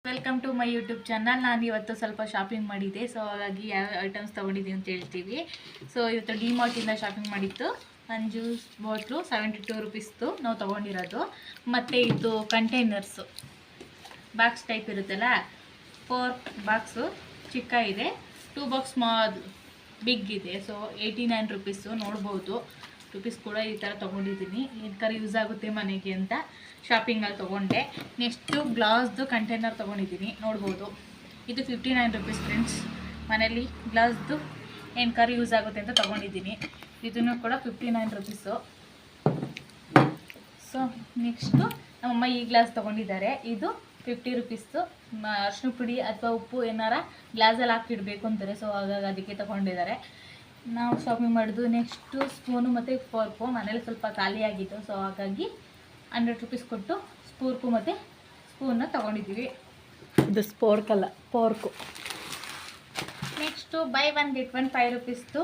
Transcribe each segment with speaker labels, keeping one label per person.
Speaker 1: Welcome to my YouTube channel. ನಾನು ಇವತ್ತು ಸ್ವಲ್ಪ ಶಾಪಿಂಗ್ ಮಾಡಿದ್ದೆ, ಸೊ ಹಾಗಾಗಿ ಯಾವ ಐಟಮ್ಸ್ ತೊಗೊಂಡಿದ್ದೀನಿ ಅಂತ ಹೇಳ್ತೀವಿ. ಸೊ ಇವತ್ತು ಡಿಮಾರ್ಟಿಂದ ಶಾಪಿಂಗ್ ಮಾಡಿತ್ತು. ನನ್ನ ಜ್ಯೂಸ್ ಬಾಟ್ಲು 72 ರುಪೀಸ್ದು ನಾವು ತೊಗೊಂಡಿರೋದು. ಮತ್ತು ಇದು ಕಂಟೈನರ್ಸು ಬಾಕ್ಸ್ ಟೈಪ್ ಇರುತ್ತಲ್ಲ, 4 ಬಾಕ್ಸು ಚಿಕ್ಕ ಇದೆ, 2 ಬಾಕ್ಸ್ ಬಿಗ್ ಇದೆ. ಸೊ 89 ರುಪೀಸು ನೋಡ್ಬೋದು. ರುಪೀಸ್ ಕೂಡ ಈ ಥರ ತೊಗೊಂಡಿದ್ದೀನಿ, ಏನಕ್ಕಾರು ಯೂಸ್ ಆಗುತ್ತೆ ಮನೆಗೆ ಅಂತ ಶಾಪಿಂಗಲ್ಲಿ ತೊಗೊಂಡೆ. ನೆಕ್ಸ್ಟು ಗ್ಲಾಸ್ದು ಕಂಟೈನರ್ ತೊಗೊಂಡಿದ್ದೀನಿ, ನೋಡ್ಬೋದು. ಇದು 59 ರುಪೀಸ್ ಫ್ರೆಂಡ್ಸ್. ಮನೇಲಿ ಗ್ಲಾಸ್ದು ಏನಕ್ಕಾರು ಯೂಸ್ ಆಗುತ್ತೆ ಅಂತ ತೊಗೊಂಡಿದ್ದೀನಿ. ಇದನ್ನು ಕೂಡ 59 ರುಪೀಸು. ಸೊ ನೆಕ್ಸ್ಟು ನಮ್ಮಮ್ಮ ಈ ಗ್ಲಾಸ್ ತೊಗೊಂಡಿದ್ದಾರೆ, ಇದು 50 ರುಪೀಸ್ದು. ಅರಿಶಿನ ಪುಡಿ ಅಥವಾ ಉಪ್ಪು ಏನಾರ ಗ್ಲಾಸಲ್ಲಿ ಹಾಕಿಡಬೇಕು ಅಂತಾರೆ, ಸೊ ಹಾಗಾಗಿ ಅದಕ್ಕೆ ತೊಗೊಂಡಿದ್ದಾರೆ. ನಾವು ಶಾಪಿಂಗ್ ಮಾಡೋದು. ನೆಕ್ಸ್ಟು ಸ್ಪೂನು ಮತ್ತು ಫೋರ್ಕು ಮನೇಲಿ ಸ್ವಲ್ಪ ಖಾಲಿಯಾಗಿತ್ತು, ಸೊ ಹಾಗಾಗಿ 100 ರುಪೀಸ್ ಕೊಟ್ಟು ಸ್ಪೂರ್ಕು ಮತ್ತು ಸ್ಪೂನ್ನ ತೊಗೊಂಡಿದ್ದೀವಿ.
Speaker 2: ಇದು ಸ್ಪೋರ್ಕಲ್ಲ, ಪೋರ್ಕು.
Speaker 1: ನೆಕ್ಸ್ಟು ಬೈ 1 ಗೆಟ್ 1 5 ರುಪೀಸ್ದು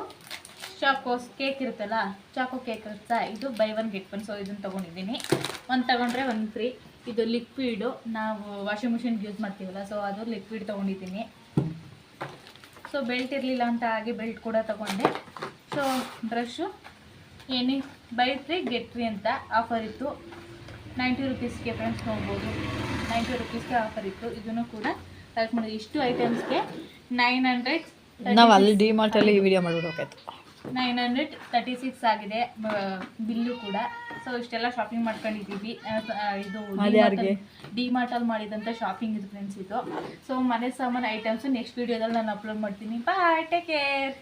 Speaker 1: ಚಾಕೋಸ್ ಕೇಕ್ ಇರುತ್ತಲ್ಲ, ಚಾಕೋ ಕೇಕ್ ಇರುತ್ತಾ, ಇದು ಬೈ 1 ಗೆಟ್ 1. ಸೊ ಇದನ್ನು ತೊಗೊಂಡಿದ್ದೀನಿ. ಒಂದು ತೊಗೊಂಡ್ರೆ ಒಂದು ಫ್ರೀ. ಇದು ಲಿಕ್ವಿಡು, ನಾವು ವಾಷಿಂಗ್ ಮಿಷಿನ್ಗೆ ಯೂಸ್ ಮಾಡ್ತೀವಲ್ಲ, ಸೊ ಅದು ಲಿಕ್ವಿಡ್ ತೊಗೊಂಡಿದ್ದೀನಿ. ಸೊ ಬೆಲ್ಟ್ ಇರಲಿಲ್ಲ ಅಂತ ಹಾಗೆ ಬೆಲ್ಟ್ ಕೂಡ ತೊಗೊಂಡೆ. ಸೊ ಬ್ರಷು ಏನೇ ಬೈ 3 ಗೆಟ್ 3 ಅಂತ ಆಫರ್ ಇತ್ತು, 90 ರುಪೀಸ್ಗೆ ಫ್ರೆಂಡ್ಸ್, ನೋಡ್ಬೋದು. 90 ರುಪೀಸ್ಗೆ ಆಫರ್ ಇತ್ತು. ಇದನ್ನು ಕೂಡ ಕಲೆಕ್ಟ್ ಮಾಡಿದ್ವಿ. ಇಷ್ಟು ಐಟಮ್ಸ್ಗೆ 900.
Speaker 2: ನಾವು ಅಲ್ಲಿ ಡಿಮಾರ್ಟಲ್ಲಿ ಈ ವಿಡಿಯೋ ಮಾಡ್ಬಿಡ್ಬೇಕಾಯ್ತು.
Speaker 1: 936 ಆಗಿದೆ ಬಿಲ್ಲು ಕೂಡ. ಸೊ ಇಷ್ಟೆಲ್ಲ ಶಾಪಿಂಗ್ ಮಾಡ್ಕೊಂಡಿದ್ದೀವಿ. ಇದು ಡಿಮಾರ್ಟಲ್ಲಿ ಮಾಡಿದಂಥ ಶಾಪಿಂಗ್ ಇದು ಫ್ರೆಂಡ್ಸ್ ಇದು. ಸೊ ಮನೆ ಸಾಮಾನು ಐಟಮ್ಸು ನೆಕ್ಸ್ಟ್ ವೀಡಿಯೋದಲ್ಲಿ ನಾನು ಅಪ್ಲೋಡ್ ಮಾಡ್ತೀನಿ. ಬಾಯ್, ಟೇಕ್ ಕೇರ್.